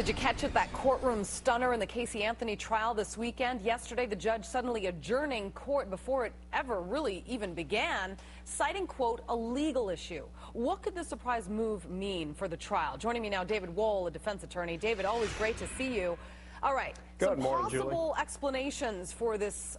Did you catch it? That courtroom stunner in the Casey Anthony trial this weekend. Yesterday, the judge suddenly adjourning court before it ever really even began, citing, quote, a legal issue. What could this surprise move mean for the trial? Joining me now, David Wohl, a defense attorney. David, always great to see you. All right. Good morning, Julie. Possible explanations for this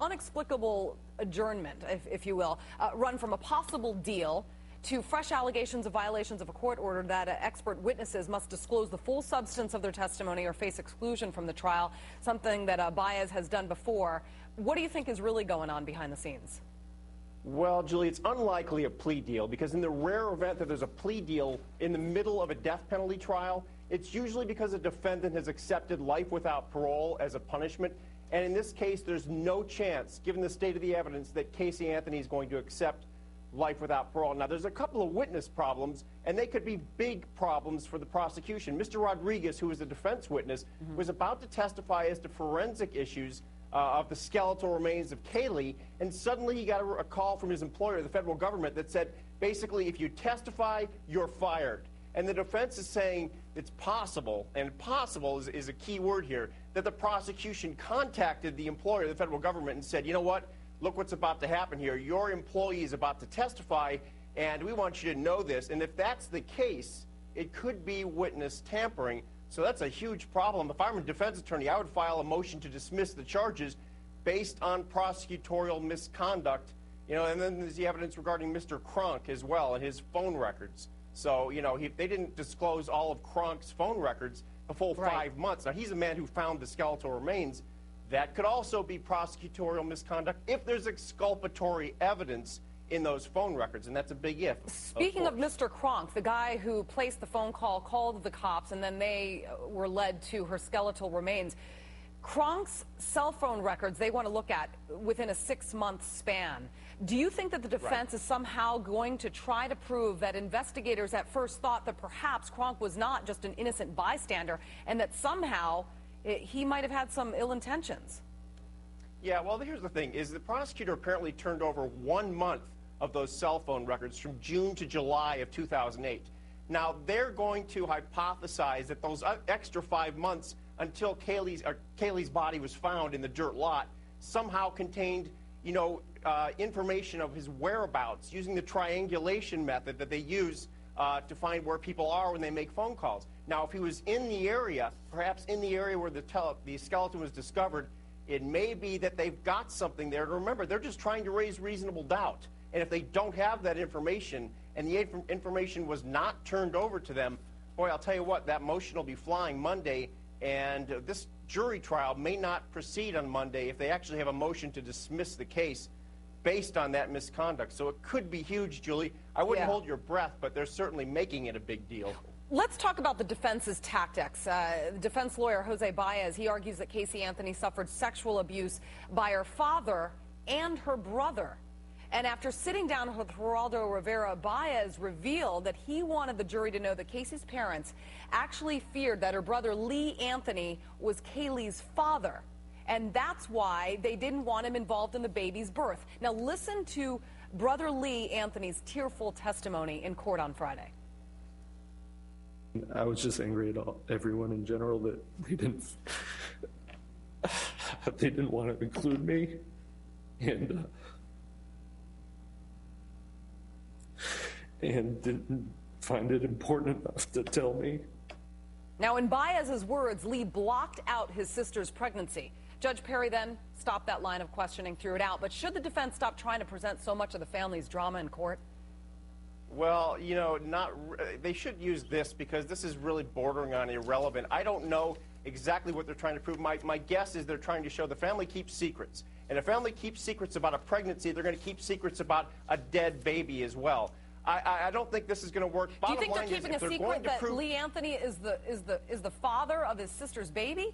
inexplicable adjournment, if you will, run from a possible deal to fresh allegations of violations of a court order that expert witnesses must disclose the full substance of their testimony or face exclusion from the trial, something that Baez has done before. What do you think is really going on behind the scenes? Well, Julie, it's unlikely a plea deal because in the rare event that there's a plea deal in the middle of a death penalty trial, it's usually because a defendant has accepted life without parole as a punishment. And in this case, there's no chance, given the state of the evidence, that Casey Anthony is going to accept life without parole. Now, there's a couple of witness problems, and they could be big problems for the prosecution. Mr. Rodriguez, who was a defense witness, was about to testify as to forensic issues of the skeletal remains of Kaylee, and suddenly he got a call from his employer, the federal government, that said, basically, if you testify, you're fired. And the defense is saying it's possible, and possible is a key word here, that the prosecution contacted the employer, the federal government, and said, you know what? Look what's about to happen here. Your employee is about to testify, and we want you to know this. And if that's the case, it could be witness tampering. So that's a huge problem. If I'm a defense attorney, I would file a motion to dismiss the charges based on prosecutorial misconduct. You know, and then there's the evidence regarding Mr. Cronk as well and his phone records. So, you know, they didn't disclose all of Cronk's phone records the full 5 months. Now, he's a man who found the skeletal remains. That could also be prosecutorial misconduct if there's exculpatory evidence in those phone records, and that's a big if. Speaking of Mr. Cronk, the guy who placed the phone call, called the cops, and then they were led to her skeletal remains. Cronk's cell phone records they want to look at within a 6-month span. Do you think that the defense is somehow going to try to prove that investigators at first thought that perhaps Cronk was not just an innocent bystander and that somehow he might have had some ill intentions? Yeah, well, here's the thing, is the prosecutor apparently turned over 1 month of those cell phone records from June to July of 2008. Now, they're going to hypothesize that those extra 5 months until Kaylee's body was found in the dirt lot somehow contained, you know, information of his whereabouts using the triangulation method that they use to find where people are when they make phone calls. Now, if he was in the area, perhaps in the area where the skeleton was discovered, it may be that they've got something there. Remember, they're just trying to raise reasonable doubt. And if they don't have that information, and the information was not turned over to them, boy, I'll tell you what, that motion will be flying Monday, and this jury trial may not proceed on Monday if they actually have a motion to dismiss the case based on that misconduct. So it could be huge, Julie. I wouldn't hold your breath, but they're certainly making it a big deal. Let's talk about the defense's tactics. The defense lawyer, Jose Baez, he argues that Casey Anthony suffered sexual abuse by her father and her brother. And after sitting down with Geraldo Rivera, Baez revealed that he wanted the jury to know that Casey's parents actually feared that her brother Lee Anthony was Kaylee's father. And that's why they didn't want him involved in the baby's birth. Now listen to brother Lee Anthony's tearful testimony in court on Friday. I was just angry at everyone in general that they didn't want to include me, and didn't find it important enough to tell me. Now, in Baez's words, Lee blocked out his sister's pregnancy. Judge Perry then stopped that line of questioning, threw it out. But should the defense stop trying to present so much of the family's drama in court? Well, you know, they should use this because this is really bordering on irrelevant. I don't know exactly what they're trying to prove. My guess is they're trying to show the family keeps secrets. And if a family keeps secrets about a pregnancy, they're going to keep secrets about a dead baby as well. I don't think this is going to work. Do you think they're keeping a secret that Lee Anthony is the father of his sister's baby?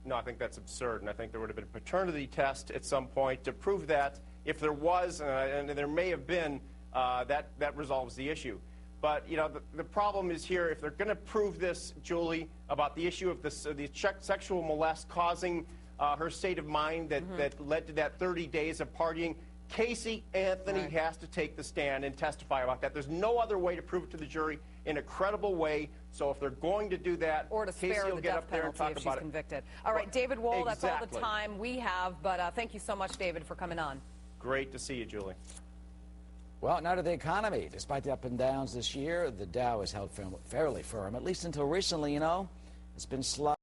No, I think that's absurd, and I think there would have been a paternity test at some point to prove that. If there was, and there may have been, that resolves the issue. But, you know, the problem is here, if they're going to prove this, Julie, about the issue of the sexual molest causing her state of mind that led to that 30 days of partying, Casey Anthony has to take the stand and testify about that. There's no other way to prove it to the jury in a credible way. So if they're going to do that, or to Casey spare will the get death up there and penalty talk if about she's it. convicted. All right, David Wohl, that's all the Exactly. time we have, but thank you so much, David, for coming on. Great to see you, Julie. Well, now to the economy. Despite the up and downs this year, the Dow has held fairly firm, at least until recently, you know. It's been slow.